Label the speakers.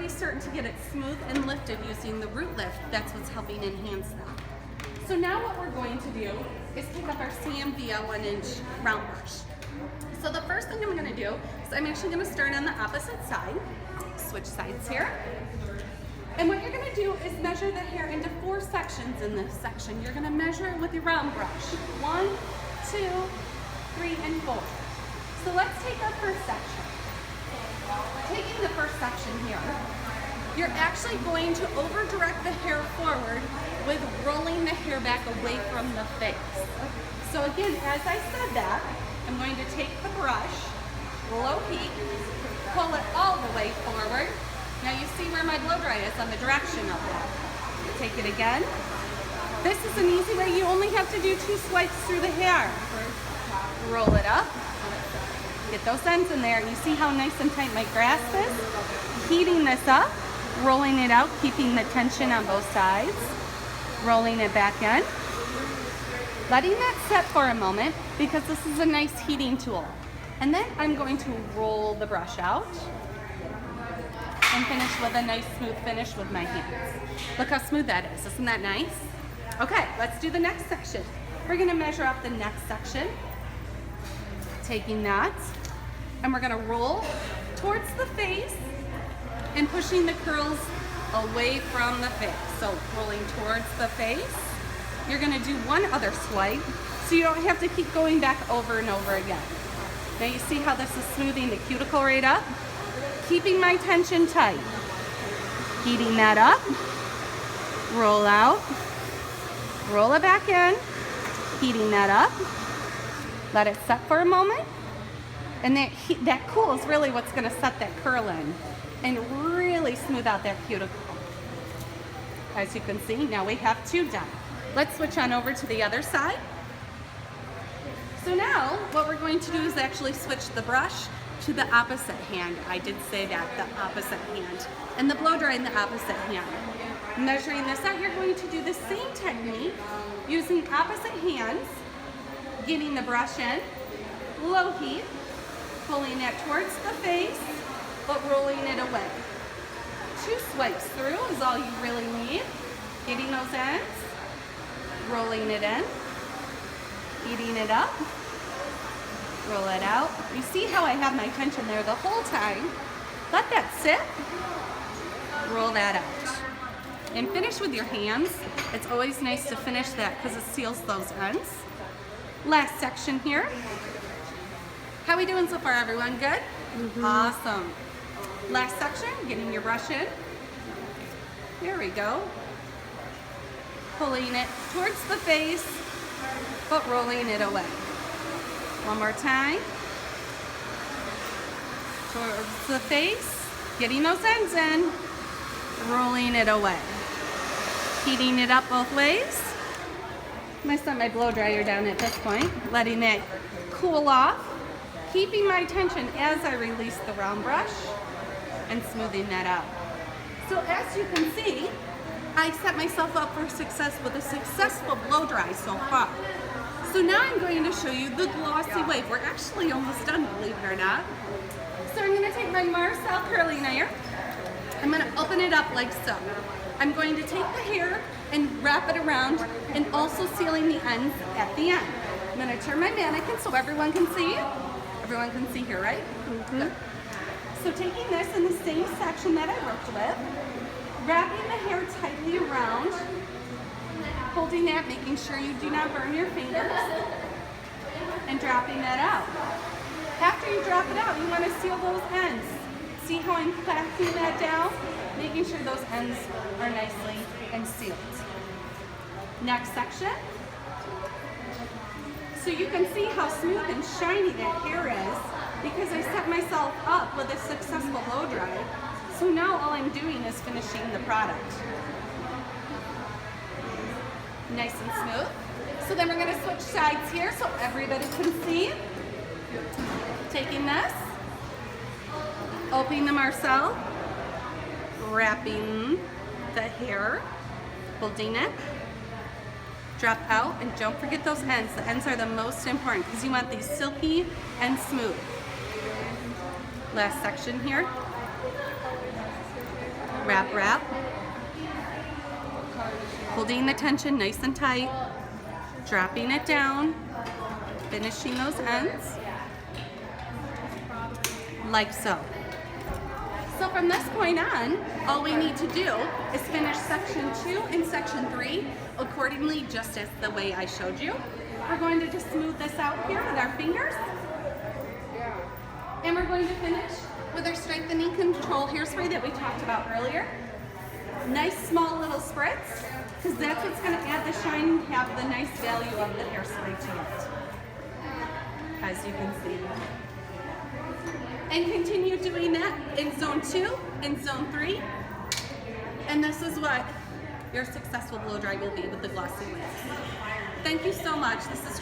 Speaker 1: be starting to get it smooth and lifted using the root lift. That's what's helping enhance that. So now what we're going to do is pick up our CMVia 1-inch round brush. So the first thing I'm going to do is I'm actually going to start on the opposite side. Switch sides here. And what you're going to do is measure the hair into 4 sections in this section. You're going to measure it with your round brush. 1, 2, 3, and 4. So let's take our first section. Taking the first section here, you're actually going to over direct the hair forward with rolling the hair back away from the face. So again, as I said that, I'm going to take the brush, low heat, pull it all the way forward. Now you see where my blow dry is on the direction of that. Take it again. This is an easy way. You only have to do 2 swipes through the hair. Roll it up. Get those ends in there. You see how nice and tight my grasp is? Heating this up, rolling it out, keeping the tension on both sides. Rolling it back in. Letting that set for a moment because this is a nice heating tool. And then I'm going to roll the brush out and finish with a nice smooth finish with my hands. Look how smooth that is. Isn't that nice? Okay, let's do the next section. We're going to measure up the next section. Taking that, and we're going to roll towards the face and pushing the curls away from the face. So rolling towards the face. You're going to do one other swipe so you don't have to keep going back over and over again. Now you see how this is smoothing the cuticle right up? Keeping my tension tight. Heating that up. Roll out. Roll it back in. Heating that up. Let it set for a moment. And that cool is really what's going to set that curl in and really smooth out that cuticle. As you can see, now we have 2 done. Let's switch on over to the other side. So now what we're going to do is actually switch the brush to the opposite hand. I did say that, the opposite hand. And the blow dry in the opposite hand. Measuring this out, you're going to do the same technique using opposite hands, getting the brush in, low heat, pulling it towards the face, but rolling it away. 2 swipes through is all you really need. Getting those ends, rolling it in, heating it up, roll it out. You see how I have my tension there the whole time. Let that sit, roll that out. And finish with your hands. It's always nice to finish that because it seals those ends. Last section here. How we doing so far, everyone? Good? Awesome. Last section, getting your brush in. Here we go. Pulling it towards the face, but rolling it away. One more time. Towards the face, getting those ends in, rolling it away. Heating it up both ways. I'm going to set my blow dryer down at this point, letting it cool off, keeping my tension as I release the round brush and smoothing that out. So as you can see, I set myself up for success with a successful blow dry so far. So now I'm going to show you the glossy wave. We're actually almost done, believe it or not. So I'm going to take my Marcel curling iron. I'm going to open it up like so. I'm going to take the hair and wrap it around and also sealing the ends at the end. I'm going to turn my mannequin so everyone can see. Everyone can see here, right? Good. So taking this in the same section that I worked with, wrapping the hair tightly around, holding that, making sure you do not burn your fingers, and dropping that out. After you drop it out, you want to seal those ends. See how I'm clamping that down? Making sure those ends are nicely and sealed. Next section. So you can see how smooth and shiny that hair is because I set myself up with a successful blow dry. So now all I'm doing is finishing the product. Nice and smooth. So then we're going to switch sides here so everybody can see. Taking this, opening the Marcel, wrapping the hair, holding it, drop out, and don't forget those ends. The ends are the most important because you want these silky and smooth. Last section here. Wrap, wrap. Holding the tension nice and tight. Dropping it down. Finishing those ends. Like so. So from this point on, all we need to do is finish section 2 and section 3 accordingly, just as the way I showed you. We're going to just smooth this out here with our fingers. And we're going to finish with our strengthening control hairspray that we talked about earlier. Nice small little spritz, because that's what's going to add the shine and have the nice value of the hairspray to it, as you can see. And continue doing that in zone 2 and zone 3. And this is what your successful blow dry will be with the glossy wigs. Thank you so much. This is